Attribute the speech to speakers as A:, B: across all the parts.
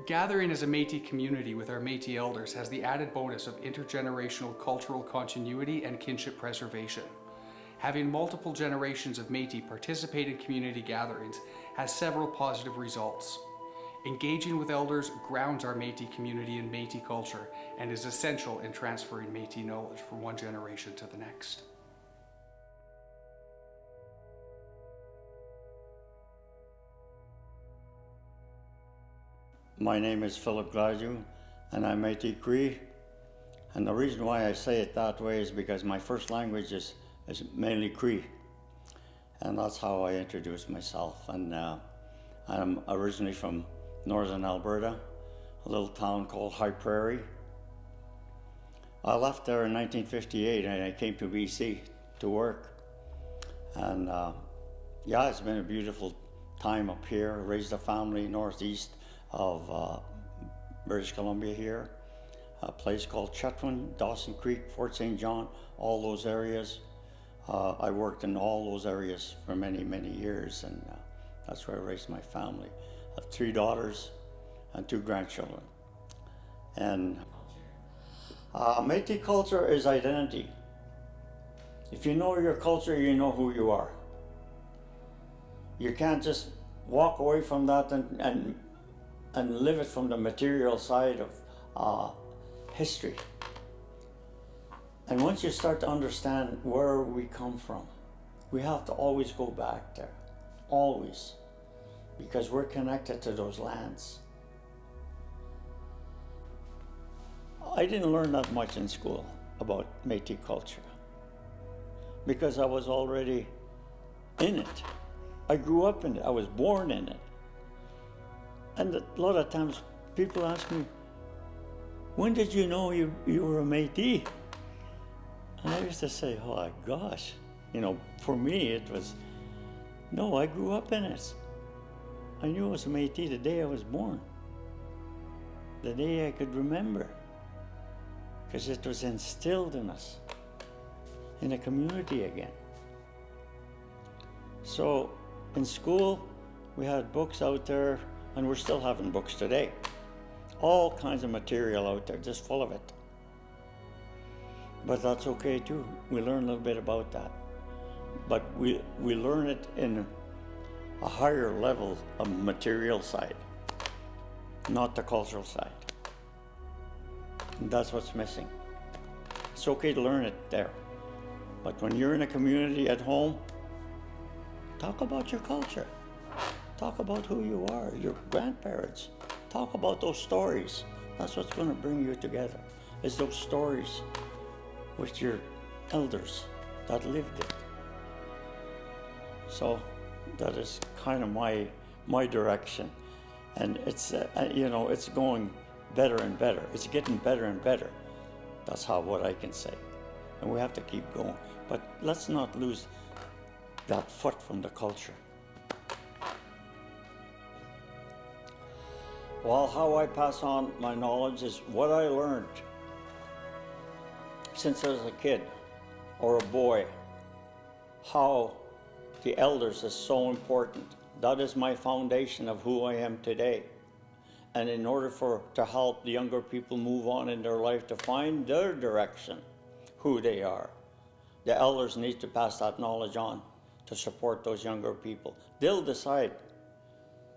A: Gathering as a Métis community with our Métis elders has the added bonus of intergenerational cultural continuity and kinship preservation. Having multiple generations of Métis participate in community gatherings has several positive results. Engaging with elders grounds our Métis community in Métis culture and is essential in transferring Métis knowledge from one generation to the next.
B: My name is Philip Gladue, and I'm Métis Cree. And the reason why I say it that way is because my first language is mainly Cree. And that's how I introduce myself. And I'm originally from northern Alberta, a little town called High Prairie. I left there in 1958 and I came to BC to work. And yeah, it's been a beautiful time up here. Raised a family northeast of British Columbia here, a place called Chetwynd, Dawson Creek, Fort St. John, all those areas. I worked in all those areas for many, many years, and that's where I raised my family. I have 3 daughters and 2 grandchildren. And Métis culture is identity. If you know your culture, you know who you are. You can't just walk away from that and live it from the material side of history. And once you start to understand where we come from, we have to always go back there, always, because we're connected to those lands. I didn't learn that much in school about Métis culture because I was already in it. I grew up in it, I was born in it. And a lot of times people ask me, when did you know you were a Métis? And I used to say, oh gosh, you know, for me it was, no, I grew up in it. I knew I was a Métis the day I was born, the day I could remember, because it was instilled in us, in a community again. So in school, we had books out there, and we're still having books today. All kinds of material out there, just full of it. But that's okay too. We learn a little bit about that. But we learn it in a higher level of material side, not the cultural side. And that's what's missing. It's okay to learn it there. But when you're in a community at home, talk about your culture. Talk about who you are, your grandparents. Talk about those stories. That's what's going to bring you together, is those stories with your elders that lived it. So that is kind of my direction. And it's, you know, it's going better and better. It's getting better and better. That's what I can say. And we have to keep going. But let's not lose that foot from the culture. Well, how I pass on my knowledge is what I learned since I was a kid or a boy, how the elders is so important. That is my foundation of who I am today. And in order to help the younger people move on in their life to find their direction, who they are, the elders need to pass that knowledge on to support those younger people. They'll decide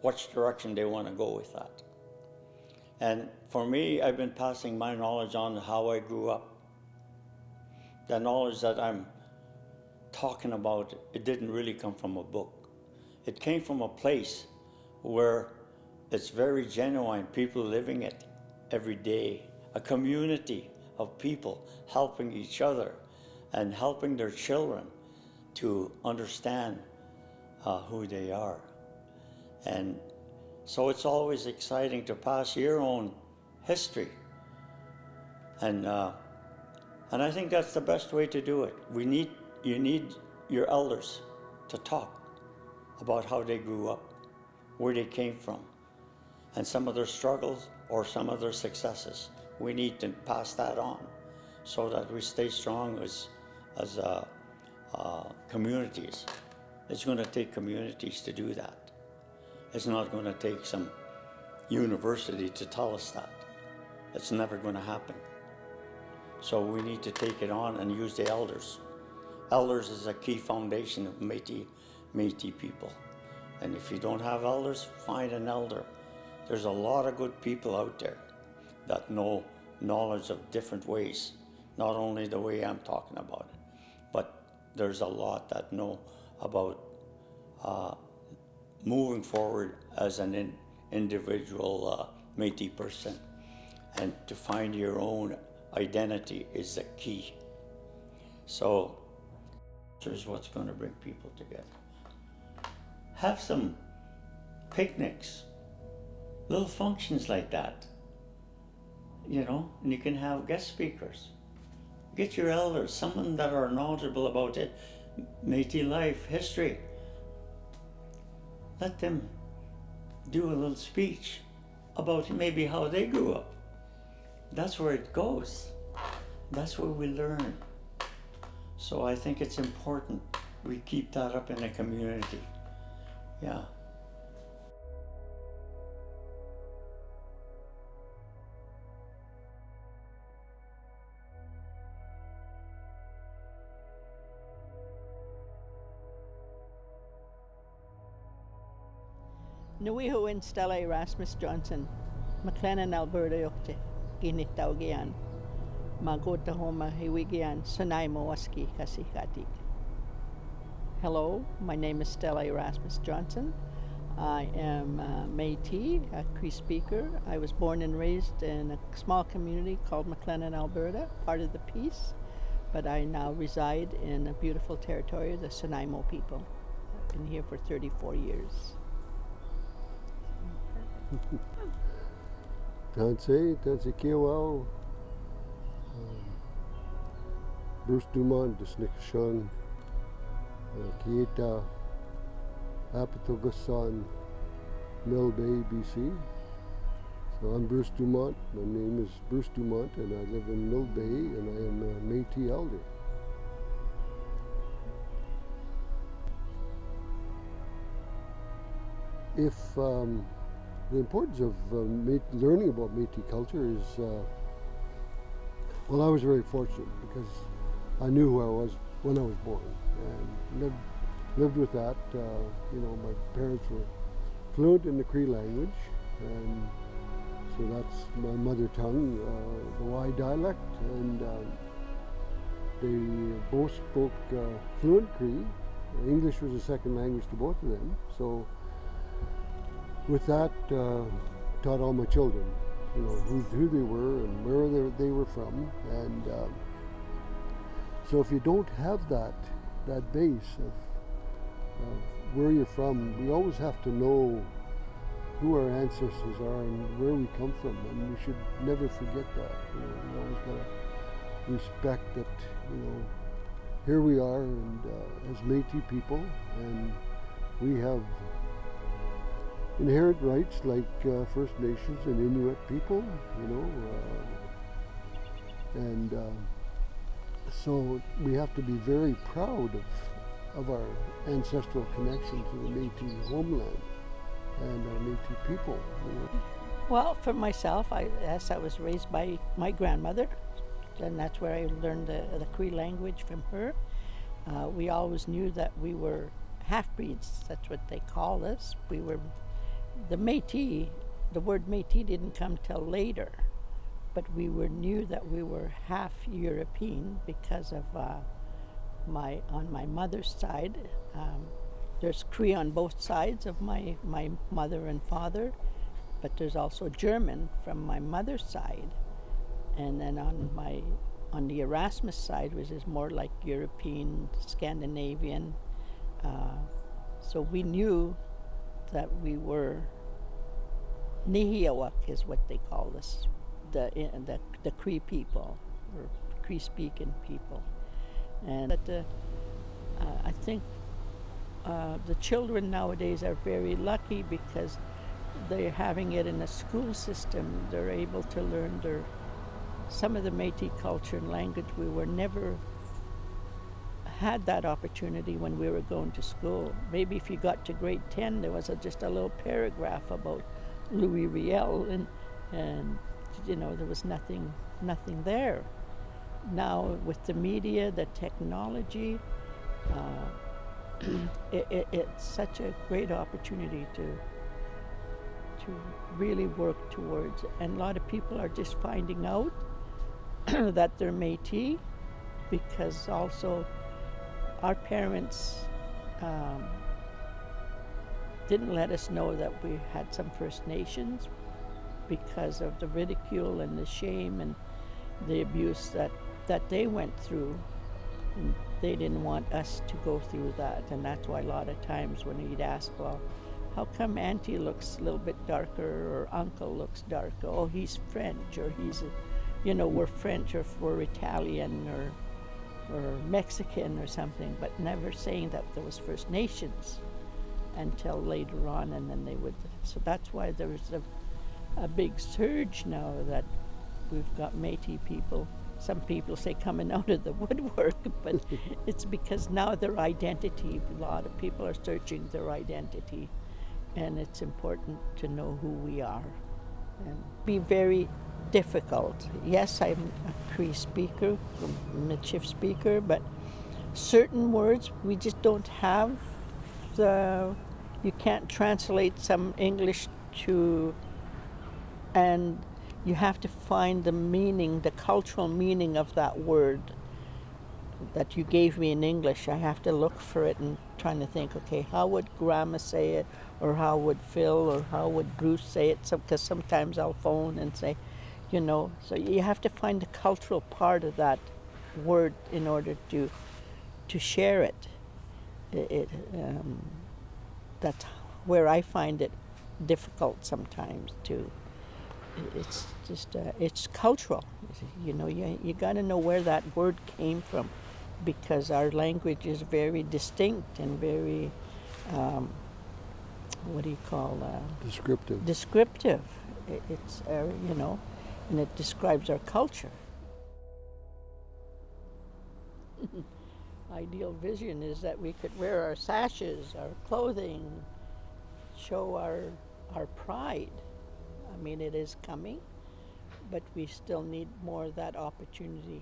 B: which direction they want to go with that. And for me, I've been passing my knowledge on how I grew up. The knowledge that I'm talking about, it didn't really come from a book. It came from a place where it's very genuine, people living it every day, a community of people helping each other and helping their children to understand who they are. And so it's always exciting to pass your own history. And I think that's the best way to do it. You need your elders to talk about how they grew up, where they came from, and some of their struggles or some of their successes. We need to pass that on so that we stay strong as communities. It's going to take communities to do that. It's not going to take some university to tell us that. It's never going to happen. So we need to take it on and use the elders. Elders is a key foundation of Métis people. And if you don't have elders, find an elder. There's a lot of good people out there that know knowledge of different ways, not only the way I'm talking about it, but there's a lot that know about moving forward as an individual Métis person. And to find your own identity is the key. So here's what's going to bring people together. Have some picnics, little functions like that, you know, and you can have guest speakers. Get your elders, someone that are knowledgeable about it, Métis life, history. Let them do a little speech about maybe how they grew up. That's where it goes. That's where we learn. So I think it's important we keep that up in the community. Yeah.
C: Nuihuin Stella Erasmus Johnson, McLennan, Alberta Yokte, Ginitaugian, Magota Homa Hiwigian, Sanaimo Waski Kasikatik. Hello, my name is Stella Erasmus Johnson. I am Métis, a Cree speaker. I was born and raised in a small community called McLennan, Alberta, part of the Peace, but I now reside in a beautiful territory, the Sanaimo people. I've been here for 34 years.
D: Tansei Kiawao, Bruce Dumont, Disnikashan, Kieta, Apatogasan, Mill Bay, BC. So I'm Bruce Dumont. My name is Bruce Dumont, and I live in Mill Bay, and I am a Métis elder. If the importance of learning about Métis culture is, well, I was very fortunate because I knew who I was when I was born and lived with that. You know, my parents were fluent in the Cree language, and so that's my mother tongue, the Y dialect, and they both spoke fluent Cree. English was a second language to both of them. So with that, taught all my children, you know, who they were and where they were from, and so if you don't have that base of where you're from, we always have to know who our ancestors are and where we come from, and we should never forget that. You know, we always gotta respect that. You know, here we are, and as Métis people, and we have inherent rights like First Nations and Inuit people, you know, and so we have to be very proud of our ancestral connection to the Métis homeland and our Métis people. You know.
C: Well, for myself, I was raised by my grandmother, and that's where I learned the Cree language from her. We always knew that we were half-breeds, that's what they called us. We were the Métis. The word Métis didn't come till later, but we knew that we were half European because of on my mother's side. There's Cree on both sides of my mother and father, but there's also German from my mother's side, and then on the Erasmus side, which is more like European, Scandinavian. So we knew that we were Nihiawak is what they call us, the Cree people, or Cree-speaking people. And I think the children nowadays are very lucky because they're having it in a school system. They're able to learn some of the Métis culture and language. We were never had that opportunity when we were going to school. Maybe if you got to grade 10, there was just a little paragraph about Louis Riel, and you know, there was nothing there. Now with the media, the technology, it's such a great opportunity to really work towards it. And a lot of people are just finding out that they're Métis, because also our parents didn't let us know that we had some First Nations because of the ridicule and the shame and the abuse that they went through. And they didn't want us to go through that, and that's why a lot of times when we'd ask, well, how come Auntie looks a little bit darker, or Uncle looks darker? Oh, he's French, or he's, you know, we're French, or we're Italian, or Mexican, or something, but never saying that there was First Nations until later on, and then they would. So that's why there's a big surge now that we've got Métis people. Some people say coming out of the woodwork, but it's because now their identity, a lot of people are searching their identity, and it's important to know who we are. And be very difficult. Yes, I'm a Cree speaker, a Michif speaker, but certain words we just don't have you can't translate some English to, and you have to find the meaning, the cultural meaning of that word that you gave me in English. I have to look for it and trying to think, okay, how would Grandma say it, or how would Phil, or how would Bruce say it? Because sometimes I'll phone and say, you know, so you have to find the cultural part of that word in order to share it. That's where I find it difficult sometimes to. It's just it's cultural, you know. You got to know where that word came from, because our language is very distinct and very what do you call
D: Descriptive.
C: Descriptive. It's you know, and it describes our culture. Ideal vision is that we could wear our sashes, our clothing, show our pride. I mean, it is coming, but we still need more of that opportunity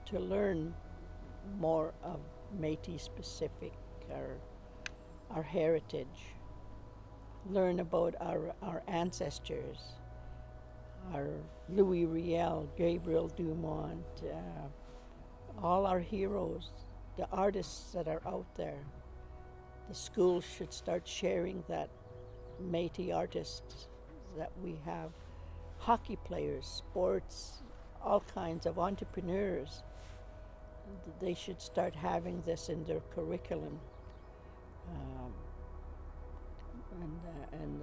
C: to learn more of Métis specific, our heritage, learn about our ancestors, our Louis Riel, Gabriel Dumont, all our heroes, the artists that are out there. The schools should start sharing that Métis artists that we have, hockey players, sports, all kinds of entrepreneurs. They should start having this in their curriculum, and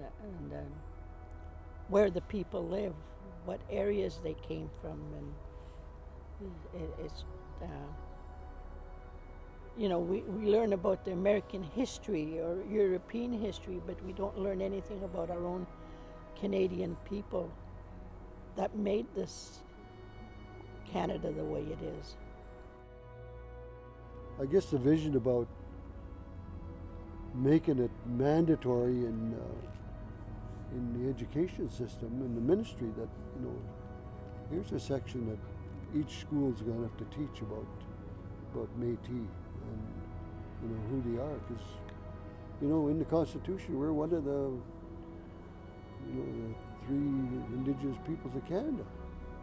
C: where the people live, what areas they came from, and it's you know, we learn about the American history or European history, but we don't learn anything about our own Canadian people that made this Canada the way it is.
D: I guess the vision about making it mandatory in the education system and the ministry, that, you know, here's a section that each school is going to have to teach about Métis and, you know, who they are, because, you know, in the Constitution we're one of the, you know, the 3 indigenous peoples of Canada.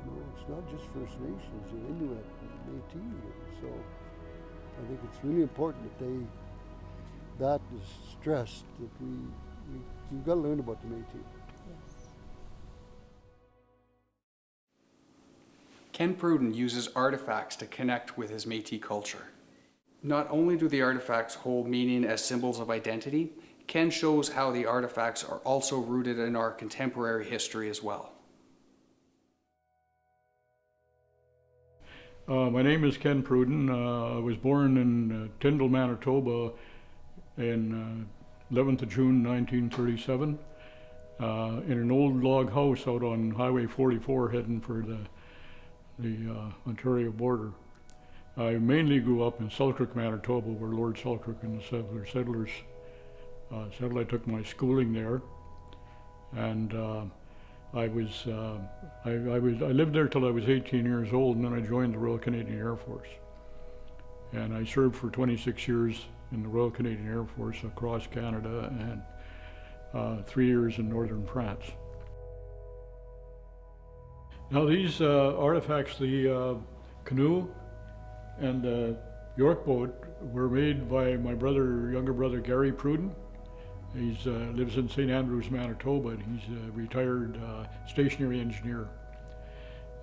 D: You know, it's not just First Nations, the Inuit, and Métis. So I think it's really important that is stressed, that we've got to learn about the Métis.
C: Yes.
A: Ken Pruden uses artifacts to connect with his Métis culture. Not only do the artifacts hold meaning as symbols of identity, Ken shows how the artifacts are also rooted in our contemporary history as well.
E: My name is Ken Pruden. I was born in Tyndall, Manitoba in 11th of June 1937 in an old log house out on Highway 44 heading for the Ontario border. I mainly grew up in Selkirk, Manitoba, where Lord Selkirk and the settlers settled. I took my schooling there. And I lived there till I was 18 years old, and then I joined the Royal Canadian Air Force. And I served for 26 years in the Royal Canadian Air Force across Canada, and 3 years in northern France. Now these artifacts, the canoe and the York boat, were made by my younger brother Gary Pruden. He lives in St. Andrews, Manitoba, and he's a retired stationary engineer.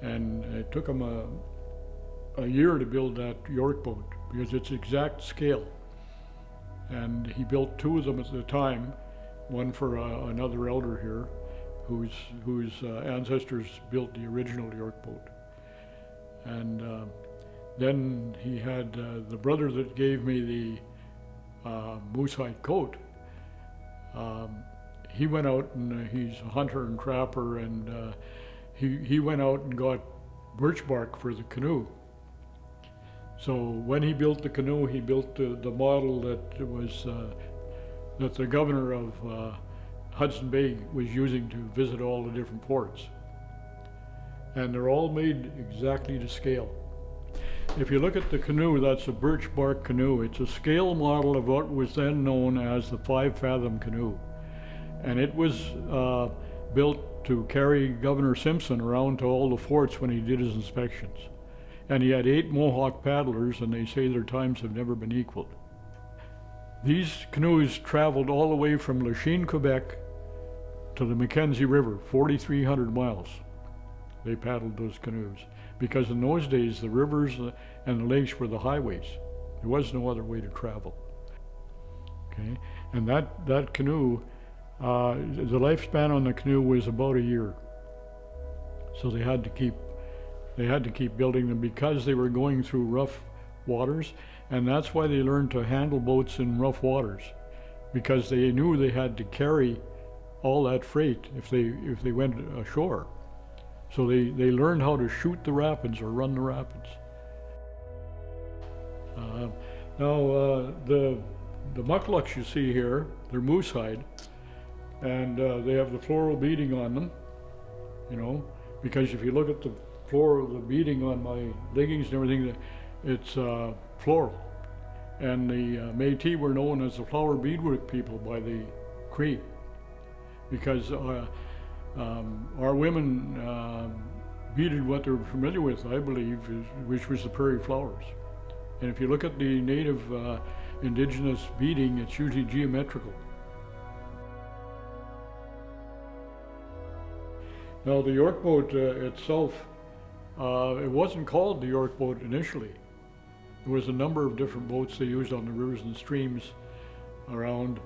E: And it took him a year to build that York boat because it's exact scale. And he built 2 of them at the time, one for another elder here, whose ancestors built the original York boat. And then he had the brother that gave me the moose hide coat. He went out, and he's a hunter and trapper, and he went out and got birch bark for the canoe. So when he built the canoe, he built the model that was that the governor of Hudson Bay was using to visit all the different ports. And they're all made exactly to scale. If you look at the canoe, that's a birch bark canoe. It's a scale model of what was then known as the 5-fathom canoe. And it was built to carry Governor Simpson around to all the forts when he did his inspections. And he had 8 Mohawk paddlers, and they say their times have never been equaled. These canoes traveled all the way from Lachine, Quebec to the Mackenzie River, 4,300 miles. They paddled those canoes. Because in those days, the rivers and the lakes were the highways. There was no other way to travel. Okay, and that canoe, the lifespan on the canoe was about a year. So they had to keep building them because they were going through rough waters, and that's why they learned to handle boats in rough waters, because they knew they had to carry all that freight if they went ashore. So they learned how to shoot the rapids or run the rapids. Now the mucklucks you see here, they're moose hide, and they have the floral beading on them, you know, because if you look at the floral, the beading on my leggings and everything, it's floral. And the Métis were known as the flower beadwork people by the Cree, because our women beaded what they're familiar with, I believe, which was the prairie flowers. And if you look at the native indigenous beading, it's usually geometrical. Now the York boat itself, it wasn't called the York boat initially. There was a number of different boats they used on the rivers and streams around.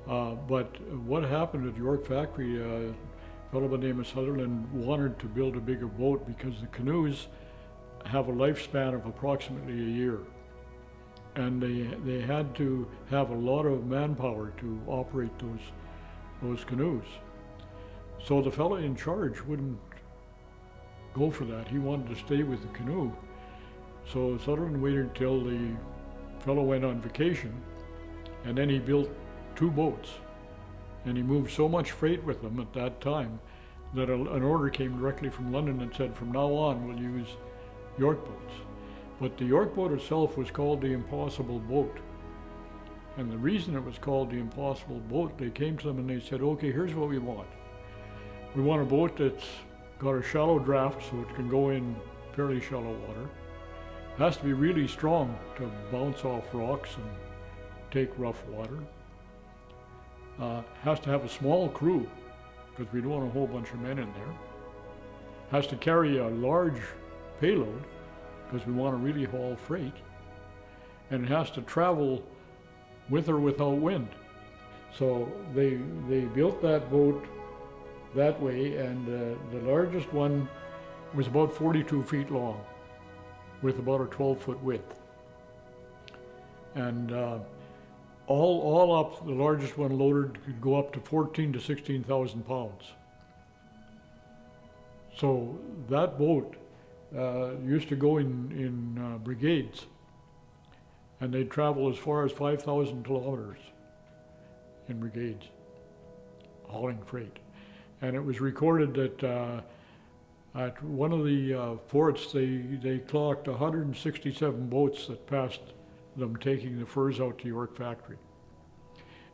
E: But what happened at the York factory, a fellow by the name of Sutherland wanted to build a bigger boat because the canoes have a lifespan of approximately a year. And they had to have a lot of manpower to operate those canoes. So the fellow in charge wouldn't go for that. He wanted to stay with the canoe. So Sutherland waited till the fellow went on vacation, and then he built 2 boats. And he moved so much freight with them at that time that an order came directly from London and said, from now on we'll use York boats. But the York boat itself was called the Impossible Boat. And the reason it was called the Impossible Boat, they came to them and they said, okay, here's what we want. We want a boat that's got a shallow draft so it can go in fairly shallow water. It has to be really strong to bounce off rocks and take rough water. Has to have a small crew, because we don't want a whole bunch of men in there. Has to carry a large payload, because we want to really haul freight. And it has to travel with or without wind. So they built that boat that way, and the largest one was about 42 feet long, with about a 12-foot width. And all up, the largest one loaded could go up to 14,000 to 16,000 pounds. So that boat used to go in brigades, and they'd travel as far as 5,000 kilometers in brigades, hauling freight. And it was recorded that at one of the forts, they clocked 167 boats that passed them taking the furs out to York Factory.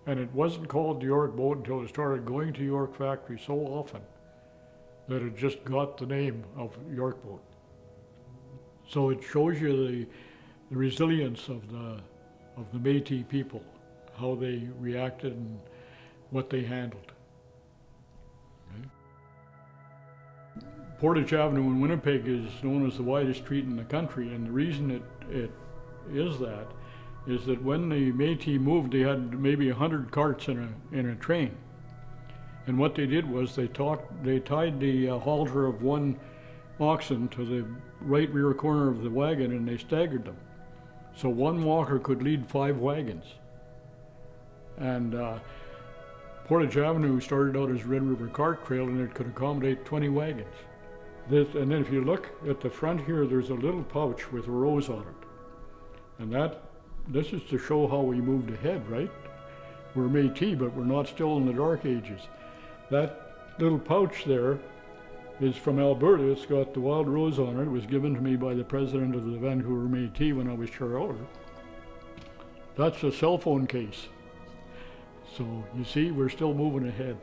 E: And it wasn't called the York boat until it started going to York Factory so often that it just got the name of York boat. So it shows you the resilience of the Métis people, how they reacted and what they handled. Okay. Portage Avenue in Winnipeg is known as the widest street in the country, and the reason it is that is that when the Métis moved, they had maybe 100 carts in a train. And what they did was they tied the halter of one oxen to the right rear corner of the wagon, and they staggered them. So one walker could lead 5 wagons. And Portage Avenue started out as Red River Cart Trail, and it could accommodate 20 wagons. And then if you look at the front here, there's a little pouch with a rose on it. And this is to show how we moved ahead, right? We're Métis, but we're not still in the Dark Ages. That little pouch there is from Alberta. It's got the wild rose on it. It was given to me by the president of the Vancouver Métis when I was chair elder. That's a cell phone case. So you see, we're still moving ahead.